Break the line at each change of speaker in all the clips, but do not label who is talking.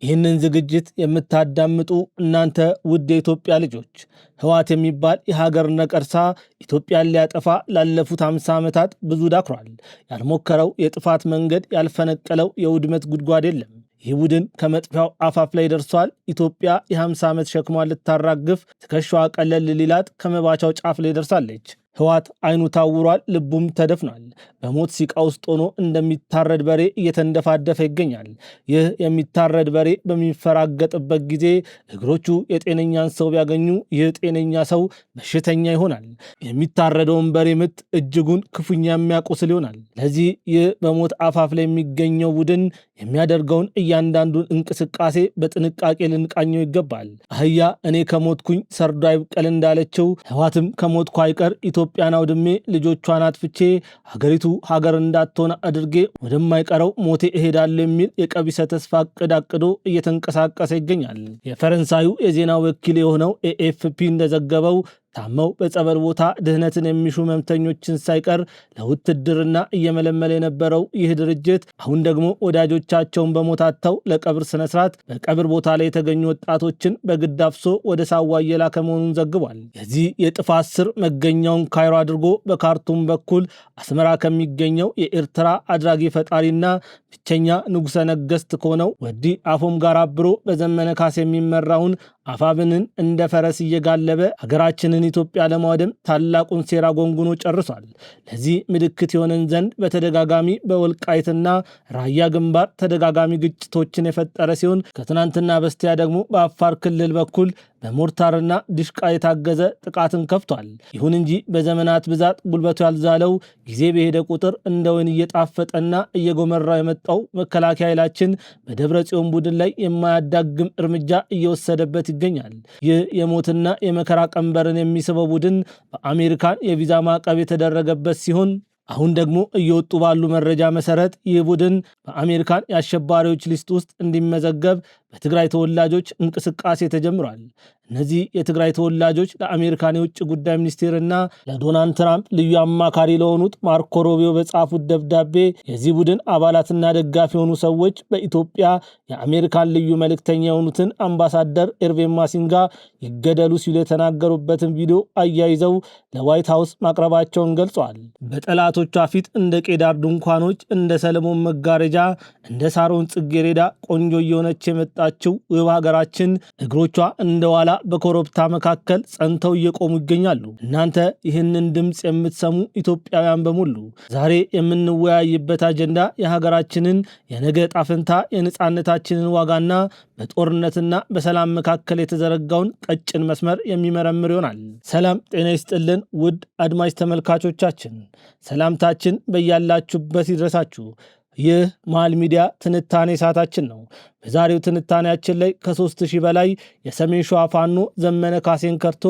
ይህንን ዝግጅት የምታዳምጡ እናንተ ውድ የኢትዮጵያ ልጆች ህወሓት የሚባል የሀገር ነቀርሳ ኢትዮጵያን ሊያጠፋ ላለፉት 50 ዓመታት ብዙ ዳክሯል። ያልሞከረው የጥፋት መንገድ ያልፈነቀለው የውድመት ጉድጓድ የለም። ይህ ቡድን ከመጥፊያው አፋፍ ላይ ደርሷል። ኢትዮጵያ የ50 ዓመት ሸክሟን ልታራግፍ ትከሻዋ ቀለል ሊላት ከመባቻው ጫፍ ላይ ደርሳለች። ህወሓት አይኑ ታውሯል፣ ልቡም ተደፍኗል። በሞት ሲቃ ውስጥ ሆኖ እንደሚታረድ በሬ እየተንደፋደፈ ይገኛል። ይህ የሚታረድ በሬ በሚፈራገጥበት ጊዜ እግሮቹ የጤነኛን ሰው ቢያገኙ ይህ ጤነኛ ሰው በሽተኛ ይሆናል። የሚታረደውን በሬ ምት እጅጉን ክፉኛ የሚያቆስል ይሆናል። ለዚህ ይህ በሞት አፋፍ ላይ የሚገኘው ቡድን የሚያደርገውን እያንዳንዱን እንቅስቃሴ በጥንቃቄ ልንቃኘው ይገባል። አህያ እኔ ከሞትኩኝ ሰርዶ አይብቀል እንዳለችው ህወሓትም ከሞትኩ አይቀር ኢትዮጵያን አውድሜ ልጆቿን አጥፍቼ ሀገሪቱ ሀገር እንዳትሆን አድርጌ ወደማይቀረው ሞቴ እሄዳለሁ የሚል የቀቢሰ ተስፋ እቅድ አቅዶ እየተንቀሳቀሰ ይገኛል። የፈረንሳዩ የዜና ወኪል የሆነው ኤኤፍፒ እንደዘገበው ታመው በጸበል ቦታ ድህነትን የሚሹ ህመምተኞችን ሳይቀር ለውትድርና እየመለመለ የነበረው ይህ ድርጅት አሁን ደግሞ ወዳጆቻቸውን በሞታተው ለቀብር ስነስርዓት በቀብር ቦታ ላይ የተገኙ ወጣቶችን በግድ አፍሶ ወደ ሳዋ እየላከ መሆኑን ዘግቧል። የዚህ የጥፋት ስር መገኛውን ካይሮ አድርጎ በካርቱም በኩል አስመራ ከሚገኘው የኤርትራ አድራጊ ፈጣሪና ብቸኛ ንጉሠ ነገሥት ከሆነው ወዲ አፎም ጋር አብሮ በዘመነ ካሴ የሚመራውን አፋብንን እንደ ፈረስ እየጋለበ ሀገራችንን ኢትዮጵያ ለማውደም ታላቁን ሴራ ጎንጉኖ ጨርሷል። ለዚህ ምልክት የሆነን ዘንድ በተደጋጋሚ በወልቃይትና ራያ ግንባር ተደጋጋሚ ግጭቶችን የፈጠረ ሲሆን ከትናንትና በስቲያ ደግሞ በአፋር ክልል በኩል በሞርታርና ድሽቃ የታገዘ ጥቃትን ከፍቷል። ይሁን እንጂ በዘመናት ብዛት ጉልበቱ ያልዛለው ጊዜ በሄደ ቁጥር እንደ ወይን እየጣፈጠና እየጎመራ የመጣው መከላከያ ኃይላችን በደብረ ጽዮን ቡድን ላይ የማያዳግም እርምጃ እየወሰደበት ይገኛል። ይህ የሞትና የመከራ ቀንበርን የሚስበው ቡድን በአሜሪካን የቪዛ ማዕቀብ የተደረገበት ሲሆን አሁን ደግሞ እየወጡ ባሉ መረጃ መሰረት ይህ ቡድን በአሜሪካን የአሸባሪዎች ሊስት ውስጥ እንዲመዘገብ በትግራይ ተወላጆች እንቅስቃሴ ተጀምሯል። እነዚህ የትግራይ ተወላጆች ለአሜሪካን የውጭ ጉዳይ ሚኒስቴርና ለዶናልድ ትራምፕ ልዩ አማካሪ ለሆኑት ማርኮ ሮቢዮ በጻፉት ደብዳቤ የዚህ ቡድን አባላትና ደጋፊ የሆኑ ሰዎች በኢትዮጵያ የአሜሪካን ልዩ መልእክተኛ የሆኑትን አምባሳደር ኤርቬን ማሲንጋ ይገደሉ ሲሉ የተናገሩበትን ቪዲዮ አያይዘው ለዋይት ሃውስ ማቅረባቸውን ገልጸዋል። በጠላቶቿ ፊት እንደ ቄዳር ድንኳኖች፣ እንደ ሰለሞን መጋረጃ፣ እንደ ሳሮን ጽጌሬዳ ቆንጆ እየሆነች የመጣችው ውብ ሀገራችን እግሮቿ እንደ ዋላ በኮረብታ መካከል ጸንተው እየቆሙ ይገኛሉ። እናንተ ይህንን ድምፅ የምትሰሙ ኢትዮጵያውያን በሙሉ ዛሬ የምንወያይበት አጀንዳ የሀገራችንን የነገ ዕጣ ፈንታ የነጻነታችንን ዋጋና በጦርነትና በሰላም መካከል የተዘረጋውን ቀጭን መስመር የሚመረምር ይሆናል። ሰላም ጤና ይስጥልን ውድ አድማጭ ተመልካቾቻችን፣ ሰላምታችን በያላችሁበት ይድረሳችሁ። ይህ መሃል ሚዲያ ትንታኔ ሰዓታችን ነው። በዛሬው ትንታኔያችን ላይ ከ3000 በላይ የሰሜን ሸዋ ፋኖ ዘመነ ካሴን ከርቶ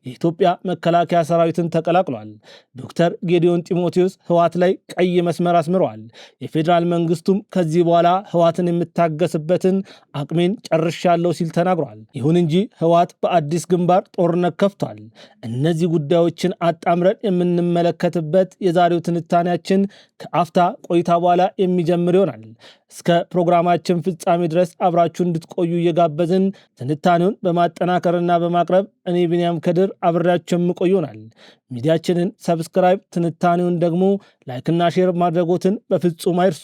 የኢትዮጵያ መከላከያ ሰራዊትን ተቀላቅሏል። ዶክተር ጌዲዮን ጢሞቴዎስ ህወሓት ላይ ቀይ መስመር አስምረዋል። የፌዴራል መንግስቱም ከዚህ በኋላ ህወሓትን የምታገስበትን አቅሜን ጨርሻለሁ ሲል ተናግሯል። ይሁን እንጂ ህወሓት በአዲስ ግንባር ጦርነት ከፍቷል። እነዚህ ጉዳዮችን አጣምረን የምንመለከትበት የዛሬው ትንታኔያችን ከአፍታ ቆይታ በኋላ የሚጀምር ይሆናል። እስከ ፕሮግራማችን ፍጻሜ ድረስ አብራችሁ እንድትቆዩ እየጋበዝን ትንታኔውን በማጠናከርና በማቅረብ እኔ ቢንያም ከድር አብሬያችሁ የምቆይ ይሆናል። ሚዲያችንን ሰብስክራይብ፣ ትንታኔውን ደግሞ ላይክና ሼር ማድረጎትን በፍጹም አይርሱ።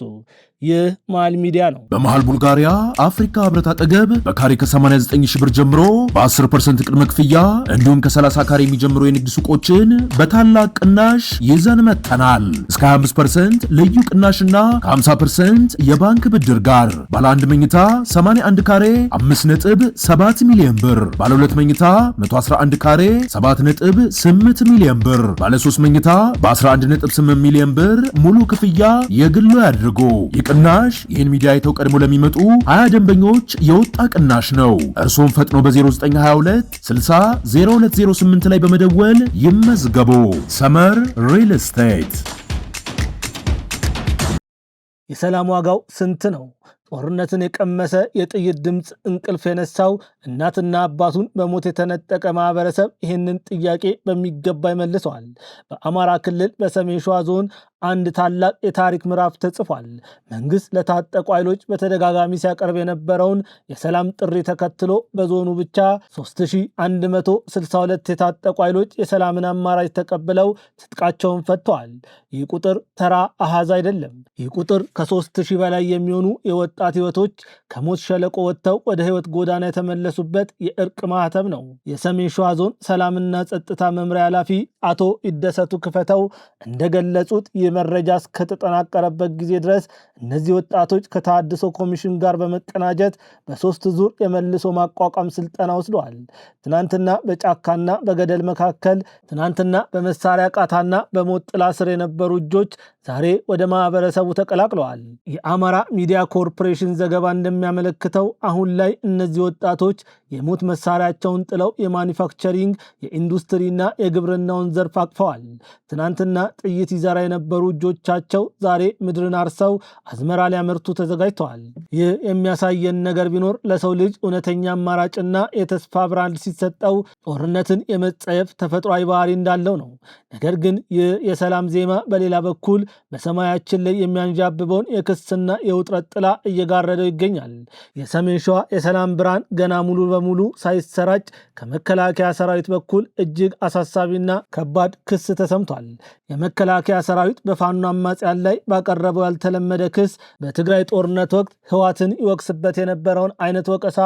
ይህ መሃል ሚዲያ ነው።
በመሃል ቡልጋሪያ አፍሪካ ህብረት አጠገብ በካሬ ከ89 ሺህ ብር ጀምሮ በ10% ቅድመ ክፍያ እንዲሁም ከ30 ካሬ የሚጀምሩ የንግድ ሱቆችን በታላቅ ቅናሽ ይዘን መጥተናል። እስከ 25% ልዩ ቅናሽና ከ50% የባንክ ብድር ጋር ባለ 1 መኝታ 81 ካሬ 5.7 ሚሊዮን ብር፣ ባለ 2 መኝታ 111 ካሬ 7.8 ሚሊዮን ብር፣ ባለ 3 መኝታ በ11.8 ሚሊዮን ብር ሙሉ ክፍያ የግሉ ያድርጉ። ቅናሽ ይህን ሚዲያ አይተው ቀድሞ ለሚመጡ 20 ደንበኞች የወጣ ቅናሽ ነው። እርሶም ፈጥኖ በ0922 60 0208 ላይ በመደወል ይመዝገቡ። ሰመር ሪል ስቴት።
የሰላም ዋጋው ስንት ነው? ጦርነትን የቀመሰ የጥይት ድምፅ እንቅልፍ የነሳው እናትና አባቱን በሞት የተነጠቀ ማህበረሰብ ይህንን ጥያቄ በሚገባ ይመልሰዋል። በአማራ ክልል በሰሜን ሸዋ ዞን አንድ ታላቅ የታሪክ ምዕራፍ ተጽፏል። መንግስት ለታጠቁ ኃይሎች በተደጋጋሚ ሲያቀርብ የነበረውን የሰላም ጥሪ ተከትሎ በዞኑ ብቻ 3162 የታጠቁ ኃይሎች የሰላምን አማራጭ ተቀብለው ትጥቃቸውን ፈተዋል። ይህ ቁጥር ተራ አሃዝ አይደለም። ይህ ቁጥር ከ3000 በላይ የሚሆኑ የወጣት ህይወቶች ከሞት ሸለቆ ወጥተው ወደ ህይወት ጎዳና የተመለሱበት የእርቅ ማህተም ነው። የሰሜን ሸዋ ዞን ሰላምና ጸጥታ መምሪያ ኃላፊ አቶ ይደሰቱ ክፈተው እንደገለጹት መረጃ እስከተጠናቀረበት ጊዜ ድረስ እነዚህ ወጣቶች ከተሃድሶ ኮሚሽን ጋር በመቀናጀት በ3 ዙር የመልሶ ማቋቋም ስልጠና ወስደዋል። ትናንትና በጫካና በገደል መካከል፣ ትናንትና በመሳሪያ ቃታና በሞት ጥላ ስር የነበሩ እጆች ዛሬ ወደ ማህበረሰቡ ተቀላቅለዋል። የአማራ ሚዲያ ኮርፖሬሽን ዘገባ እንደሚያመለክተው አሁን ላይ እነዚህ ወጣቶች የሞት መሳሪያቸውን ጥለው የማኒፋክቸሪንግ የኢንዱስትሪና የግብርናውን ዘርፍ አቅፈዋል። ትናንትና ጥይት ይዘራ የነበሩ እጆቻቸው ዛሬ ምድርን አርሰው አዝመራ ሊያመርቱ ተዘጋጅተዋል። ይህ የሚያሳየን ነገር ቢኖር ለሰው ልጅ እውነተኛ አማራጭና የተስፋ ብርሃን ሲሰጠው ጦርነትን የመጸየፍ ተፈጥሯዊ ባህሪ እንዳለው ነው። ነገር ግን ይህ የሰላም ዜማ በሌላ በኩል በሰማያችን ላይ የሚያንዣብበውን የክስና የውጥረት ጥላ እየጋረደው ይገኛል። የሰሜን ሸዋ የሰላም ብርሃን ገና ሙሉ በሙሉ ሳይሰራጭ ከመከላከያ ሰራዊት በኩል እጅግ አሳሳቢና ከባድ ክስ ተሰምቷል። የመከላከያ ሰራዊት በፋኖ አማጽያን ላይ ባቀረበው ያልተለመደ ክስ በትግራይ ጦርነት ወቅት ህወሓትን ይወቅስበት የነበረውን አይነት ወቀሳ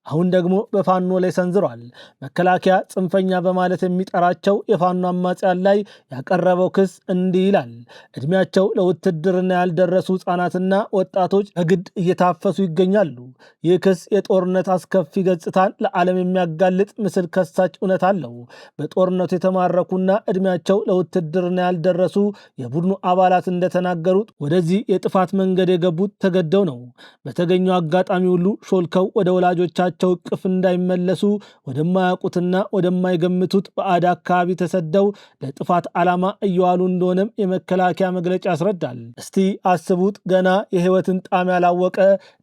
አሁን ደግሞ በፋኖ ላይ ሰንዝሯል። መከላከያ ጽንፈኛ በማለት የሚጠራቸው የፋኖ አማጽያን ላይ ያቀረበው ክስ እንዲህ ይላል። እድሜያቸው ለውትድርና ያልደረሱ ህጻናትና ወጣቶች በግድ እየታፈሱ ይገኛሉ። ይህ ክስ የጦርነት አስከፊ ገጽታን ለዓለም የሚያጋልጥ ምስል ከሳች እውነት አለው። በጦርነቱ የተማረኩና እድሜያቸው ለውትድርና ያልደረሱ የቡድኑ አባላት እንደተናገሩት ወደዚህ የጥፋት መንገድ የገቡት ተገደው ነው። በተገኘው አጋጣሚ ሁሉ ሾልከው ወደ ወላጆቻቸው እቅፍ እንዳይመለሱ ወደማያውቁትና ወደማይገምቱት ባዕድ አካባቢ ተሰደው ለጥፋት ዓላማ እየዋሉ እንደሆነም የመከላከያ መግለጫ ያስረዳል። እስቲ አስቡት፣ ገና የህይወትን ጣዕም ያላወቀ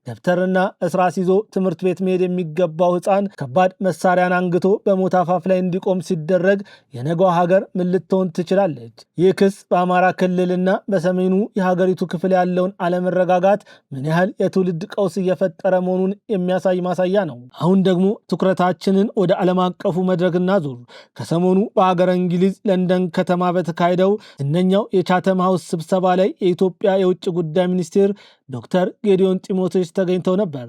ደብተርና እስራስ ይዞ ትምህርት ቤት መሄድ የሚገባው ህፃን ከባድ መሳሪያን አንግቶ በሞት አፋፍ ላይ እንዲቆም ሲደረግ የነገዋ ሀገር ምን ልትሆን ትችላለች? ይህ ክስ በአማራ ክልልና በሰሜኑ የሀገሪቱ ክፍል ያለውን አለመረጋጋት ምን ያህል የትውልድ ቀውስ እየፈጠረ መሆኑን የሚያሳይ ማሳያ ነው። አሁን ደግሞ ትኩረታችንን ወደ ዓለም አቀፉ መድረክ እናዙር። ከሰሞኑ በሀገረ እንግሊዝ ለንደን ከተማ በተካሄደው ዝነኛው የቻተም ሃውስ ስብሰባ ላይ የኢትዮጵያ የውጭ ጉዳይ ሚኒስቴር ዶክተር ጌዲዮን ጢሞቴዎስ ተገኝተው ነበር።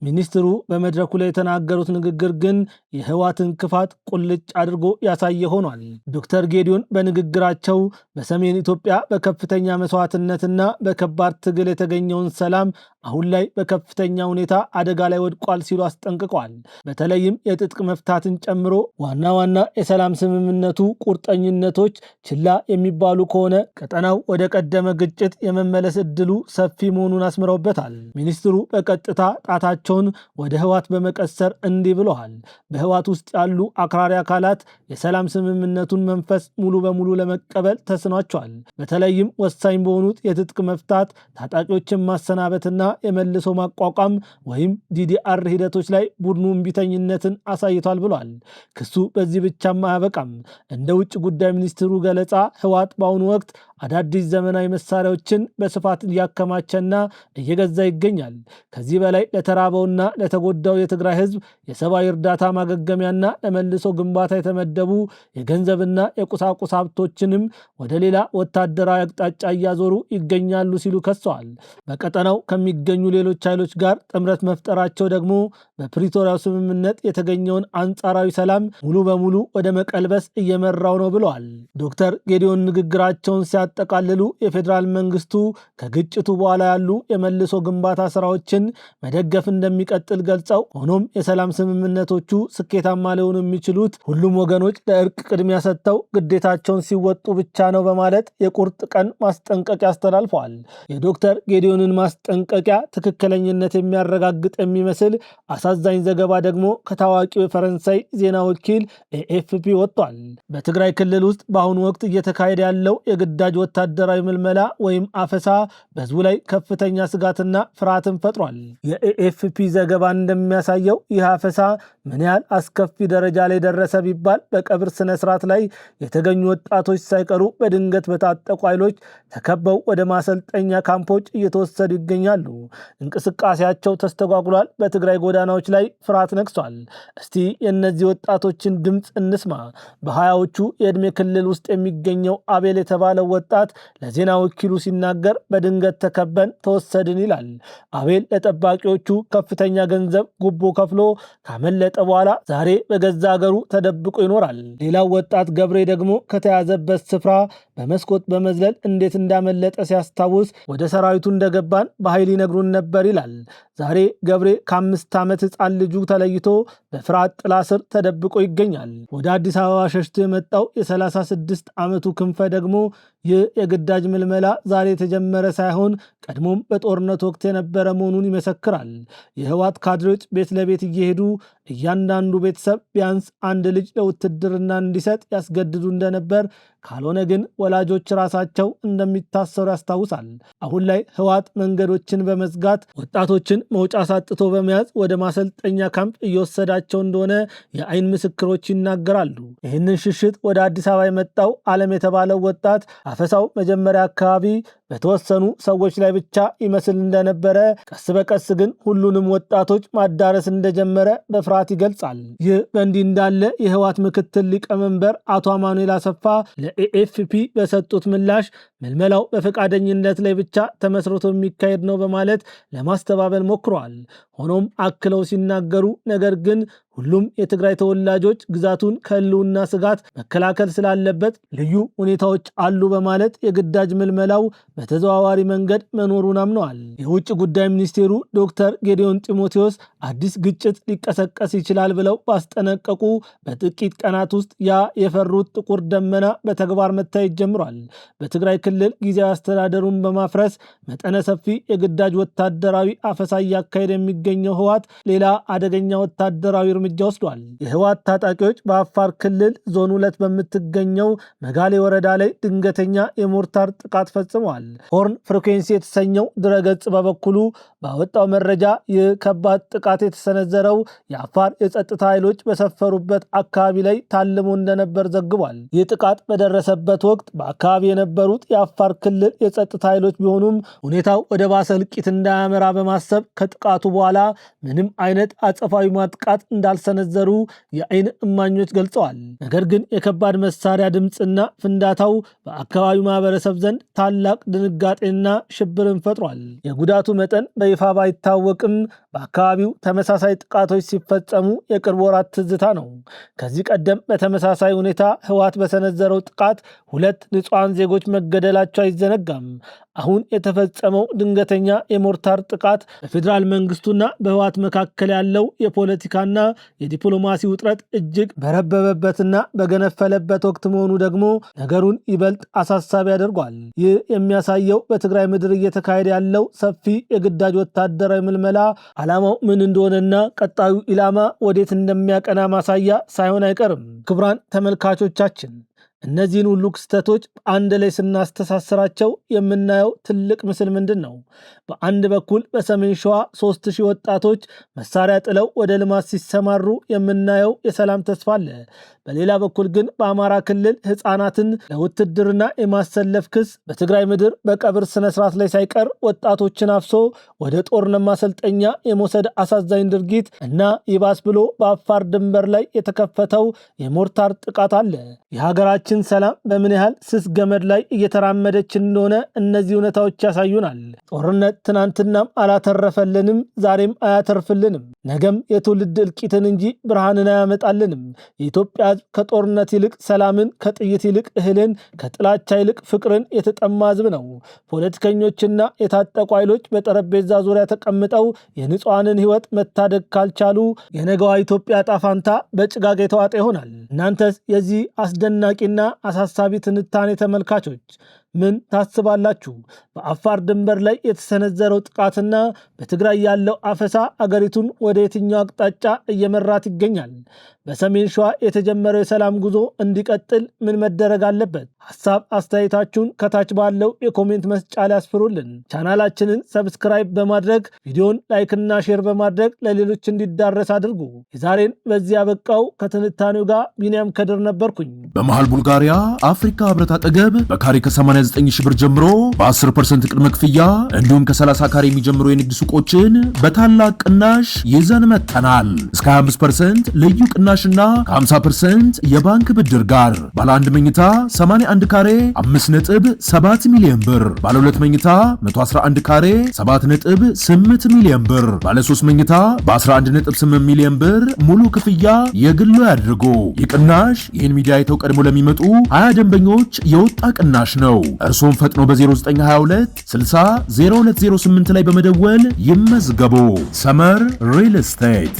ሚኒስትሩ በመድረኩ ላይ የተናገሩት ንግግር ግን የህወሓትን ክፋት ቁልጭ አድርጎ ያሳየ ሆኗል። ዶክተር ጌዲዮን በንግግራቸው በሰሜን ኢትዮጵያ በከፍተኛ መስዋዕትነትና በከባድ ትግል የተገኘውን ሰላም አሁን ላይ በከፍተኛ ሁኔታ አደጋ ላይ ወድቋል ሲሉ አስጠንቅቀዋል። በተለይም የትጥቅ መፍታትን ጨምሮ ዋና ዋና የሰላም ስምምነቱ ቁርጠኝነቶች ችላ የሚባሉ ከሆነ ቀጠናው ወደ ቀደመ ግጭት የመመለስ እድሉ ሰፊ መሆኑን አስምረውበታል። ሚኒስትሩ በቀጥታ ጣታቸውን ወደ ህወሓት በመቀሰር እንዲህ ብለዋል። በህወሓት ውስጥ ያሉ አክራሪ አካላት የሰላም ስምምነቱን መንፈስ ሙሉ በሙሉ ለመቀበል ተስኗቸዋል። በተለይም ወሳኝ በሆኑት የትጥቅ መፍታት፣ ታጣቂዎችን ማሰናበትና የመልሶ ማቋቋም ወይም ዲዲአር ሂደቶች ላይ ቡድኑ እምቢተኝነትን አሳይቷል ብሏል። ክሱ በዚህ ብቻም አያበቃም። እንደ ውጭ ጉዳይ ሚኒስትሩ ገለጻ ህወሓት በአሁኑ ወቅት አዳዲስ ዘመናዊ መሳሪያዎችን በስፋት እያከማቸና እየገዛ ይገኛል። ከዚህ በላይ ለተራበውና ለተጎዳው የትግራይ ህዝብ የሰብአዊ እርዳታ ማገገሚያና ለመልሶ ግንባታ የተመደቡ የገንዘብና የቁሳቁስ ሀብቶችንም ወደ ሌላ ወታደራዊ አቅጣጫ እያዞሩ ይገኛሉ ሲሉ ከሰዋል። በቀጠናው ከሚገኙ ሌሎች ኃይሎች ጋር ጥምረት መፍጠራቸው ደግሞ በፕሪቶሪያው ስምምነት የተገኘውን አንጻራዊ ሰላም ሙሉ በሙሉ ወደ መቀልበስ እየመራው ነው ብለዋል። ዶክተር ጌዲዮን ንግግራቸውን ሲያጠቃልሉ የፌዴራል መንግስቱ ከግጭቱ በኋላ ያሉ የመልሶ ግንባታ ስራዎችን መደገፍ እንደሚቀጥል ገልጸው ሆኖም የሰላም ስምምነቶቹ ስኬታማ ሊሆኑ የሚችሉት ሁሉም ወገኖች ለእርቅ ቅድሚያ ሰጥተው ግዴታቸውን ሲወጡ ብቻ ነው በማለት የቁርጥ ቀን ማስጠንቀቂያ አስተላልፈዋል። የዶክተር ጌዲዮንን ማስጠንቀቂያ ትክክለኝነት የሚያረጋግጥ የሚመስል አሳዛኝ ዘገባ ደግሞ ከታዋቂው የፈረንሳይ ዜና ወኪል ኤኤፍፒ ወጥቷል። በትግራይ ክልል ውስጥ በአሁኑ ወቅት እየተካሄደ ያለው የግዳጅ ወታደራዊ ምልመላ ወይም አፈሳ በህዝቡ ላይ ከፍተኛ ስጋትና ፍርሃትን ፈጥሯል። ፈጥሯል። የኤኤፍፒ ዘገባ እንደሚያሳየው ይህ አፈሳ ምን ያህል አስከፊ ደረጃ ላይ ደረሰ ቢባል በቀብር ስነ ስርዓት ላይ የተገኙ ወጣቶች ሳይቀሩ በድንገት በታጠቁ ኃይሎች ተከበው ወደ ማሰልጠኛ ካምፖች እየተወሰዱ ይገኛሉ። እንቅስቃሴያቸው ተስተጓጉሏል። በትግራይ ጎዳናዎች ላይ ፍርሃት ነግሷል። እስቲ የእነዚህ ወጣቶችን ድምፅ እንስማ። በሀያዎቹ የዕድሜ ክልል ውስጥ የሚገኘው አቤል የተባለው ወጣት ለዜና ወኪሉ ሲናገር በድንገት ተከበን ተወሰድን ይላል። አቤል ለጠባቂዎቹ ከፍተኛ ገንዘብ ጉቦ ከፍሎ ካመለጠ በኋላ ዛሬ በገዛ ሀገሩ ተደብቆ ይኖራል። ሌላው ወጣት ገብሬ ደግሞ ከተያዘበት ስፍራ በመስኮት በመዝለል እንዴት እንዳመለጠ ሲያስታውስ ወደ ሰራዊቱ እንደገባን በኃይል ይነግሩን ነበር ይላል። ዛሬ ገብሬ ከ5 ዓመት ሕፃን ልጁ ተለይቶ በፍርሃት ጥላ ስር ተደብቆ ይገኛል። ወደ አዲስ አበባ ሸሽቶ የመጣው የ36 ዓመቱ ክንፈ ደግሞ ይህ የግዳጅ ምልመላ ዛሬ የተጀመረ ሳይሆን ቀድሞም በጦርነት ወቅት የነበረ መሆኑን ይመሰክራል። የህወሓት ካድሬዎች ቤት ለቤት እየሄዱ እያንዳንዱ ቤተሰብ ቢያንስ አንድ ልጅ ለውትድርና እንዲሰጥ ያስገድዱ እንደነበር፣ ካልሆነ ግን ወላጆች ራሳቸው እንደሚታሰሩ ያስታውሳል። አሁን ላይ ህወሓት መንገዶችን በመዝጋት ወጣቶችን መውጫ ሳጥቶ በመያዝ ወደ ማሰልጠኛ ካምፕ እየወሰዳቸው እንደሆነ የአይን ምስክሮች ይናገራሉ። ይህንን ሽሽት ወደ አዲስ አበባ የመጣው ዓለም የተባለው ወጣት አፈሳው መጀመሪያ አካባቢ በተወሰኑ ሰዎች ላይ ብቻ ይመስል እንደነበረ፣ ቀስ በቀስ ግን ሁሉንም ወጣቶች ማዳረስ እንደጀመረ በፍርሃት ይገልጻል። ይህ በእንዲህ እንዳለ የህወሓት ምክትል ሊቀመንበር አቶ አማኑኤል አሰፋ ለኤኤፍፒ በሰጡት ምላሽ ምልመላው በፈቃደኝነት ላይ ብቻ ተመስርቶ የሚካሄድ ነው በማለት ለማስተባበል ሞክረዋል። ሆኖም አክለው ሲናገሩ ነገር ግን ሁሉም የትግራይ ተወላጆች ግዛቱን ከህልውና ስጋት መከላከል ስላለበት ልዩ ሁኔታዎች አሉ በማለት የግዳጅ ምልመላው በተዘዋዋሪ መንገድ መኖሩን አምነዋል። የውጭ ጉዳይ ሚኒስቴሩ ዶክተር ጌዲዮን ጢሞቴዎስ አዲስ ግጭት ሊቀሰቀስ ይችላል ብለው ባስጠነቀቁ በጥቂት ቀናት ውስጥ ያ የፈሩት ጥቁር ደመና በተግባር መታየት ጀምሯል። በትግራይ ክልል ጊዜያዊ አስተዳደሩን በማፍረስ መጠነ ሰፊ የግዳጅ ወታደራዊ አፈሳ እያካሄደ የሚገኘው ህወሓት ሌላ አደገኛ ወታደራዊ እርምጃ ወስዷል። የህወሓት ታጣቂዎች በአፋር ክልል ዞን 2 በምትገኘው መጋሌ ወረዳ ላይ ድንገተኛ የሞርታር ጥቃት ፈጽመዋል። ሆርን ፍሪኩዌንሲ የተሰኘው ድረገጽ በበኩሉ ባወጣው መረጃ ይህ ከባድ ጥቃት የተሰነዘረው የአፋር የጸጥታ ኃይሎች በሰፈሩበት አካባቢ ላይ ታልሞ እንደነበር ዘግቧል። ይህ ጥቃት በደረሰበት ወቅት በአካባቢ የነበሩት የአፋር ክልል የጸጥታ ኃይሎች ቢሆኑም ሁኔታው ወደ ባሰ እልቂት እንዳያመራ በማሰብ ከጥቃቱ በኋላ ምንም አይነት አጸፋዊ ማጥቃት እንዳልሰነዘሩ የአይን እማኞች ገልጸዋል። ነገር ግን የከባድ መሳሪያ ድምፅና ፍንዳታው በአካባቢው ማህበረሰብ ዘንድ ታላቅ ድንጋጤና ሽብርን ፈጥሯል። የጉዳቱ መጠን በይፋ ባይታወቅም በአካባቢው ተመሳሳይ ጥቃቶች ሲፈጸሙ የቅርብ ወራት ትዝታ ነው። ከዚህ ቀደም በተመሳሳይ ሁኔታ ህወሓት በሰነዘረው ጥቃት 2 ንጹሐን ዜጎች መገደላቸው አይዘነጋም። አሁን የተፈጸመው ድንገተኛ የሞርታር ጥቃት በፌዴራል መንግስቱና በህወሓት መካከል ያለው የፖለቲካና የዲፕሎማሲ ውጥረት እጅግ በረበበበትና በገነፈለበት ወቅት መሆኑ ደግሞ ነገሩን ይበልጥ አሳሳቢ ያደርጓል። ይህ የሚያሳየው በትግራይ ምድር እየተካሄደ ያለው ሰፊ የግዳጅ ወታደራዊ ምልመላ ዓላማው ምን እንደሆነና ቀጣዩ ኢላማ ወዴት እንደሚያቀና ማሳያ ሳይሆን አይቀርም። ክቡራን ተመልካቾቻችን እነዚህን ሁሉ ክስተቶች አንድ ላይ ስናስተሳስራቸው የምናየው ትልቅ ምስል ምንድን ነው? በአንድ በኩል በሰሜን ሸዋ 3000 ወጣቶች መሳሪያ ጥለው ወደ ልማት ሲሰማሩ የምናየው የሰላም ተስፋ አለ። በሌላ በኩል ግን በአማራ ክልል ህፃናትን ለውትድርና የማሰለፍ ክስ በትግራይ ምድር በቀብር ስነስርዓት ላይ ሳይቀር ወጣቶችን አፍሶ ወደ ጦርነት ማሰልጠኛ የመውሰድ አሳዛኝ ድርጊት እና ይባስ ብሎ በአፋር ድንበር ላይ የተከፈተው የሞርታር ጥቃት አለ። የሀገራችን ሰላም በምን ያህል ስስ ገመድ ላይ እየተራመደች እንደሆነ እነዚህ እውነታዎች ያሳዩናል። ጦርነት ትናንትናም አላተረፈልንም፣ ዛሬም አያተርፍልንም። ነገም የትውልድ እልቂትን እንጂ ብርሃንን አያመጣልንም። የኢትዮጵያ ህዝብ ከጦርነት ይልቅ ሰላምን፣ ከጥይት ይልቅ እህልን፣ ከጥላቻ ይልቅ ፍቅርን የተጠማ ህዝብ ነው። ፖለቲከኞችና የታጠቁ ኃይሎች በጠረጴዛ ዙሪያ ተቀምጠው የንጹሐንን ህይወት መታደግ ካልቻሉ የነገዋ ኢትዮጵያ ዕጣ ፈንታ በጭጋግ የተዋጠ ይሆናል። እናንተስ የዚህ አስደናቂና አሳሳቢ ትንታኔ ተመልካቾች ምን ታስባላችሁ? በአፋር ድንበር ላይ የተሰነዘረው ጥቃትና በትግራይ ያለው አፈሳ አገሪቱን ወደ የትኛው አቅጣጫ እየመራት ይገኛል? በሰሜን ሸዋ የተጀመረው የሰላም ጉዞ እንዲቀጥል ምን መደረግ አለበት? ሐሳብ አስተያየታችሁን ከታች ባለው የኮሜንት መስጫ ላይ አስፍሩልን። ቻናላችንን ሰብስክራይብ በማድረግ ቪዲዮን ላይክና ሼር በማድረግ ለሌሎች እንዲዳረስ አድርጉ። የዛሬን በዚህ ያበቃው። ከትንታኔው ጋር ቢንያም ከድር ነበርኩኝ።
በመሃል ቡልጋሪያ አፍሪካ ህብረት አጠገብ በካሬ ከ89 ሺህ ብር ጀምሮ በ10% ቅድመ ክፍያ እንዲሁም ከ30 ካሬ የሚጀምሩ የንግድ ሱቆችን በታላቅ ቅናሽ ይዘን መጥተናል። እስከ 25% ልዩ ቅናሽና ከ50% የባንክ ብድር ጋር ባለ 1 መኝታ 81 ካሬ 5.7 ሚሊዮን ብር፣ ባለ 2 መኝታ 111 ካሬ 7.8 ሚሊዮን ብር፣ ባለ 3 መኝታ በ11.8 ሚሊዮን ብር ሙሉ ክፍያ የግሉ ያድርጉ። ይቅናሽ ይህን ሚዲያ አይተው ቀድሞ ለሚመጡ 20 ደንበኞች የወጣ ቅናሽ ነው። እርሶም ፈጥኖ በ0922 60 0208 ላይ በመደወል ይመዝገቡ። ሰመር ሪል ስቴት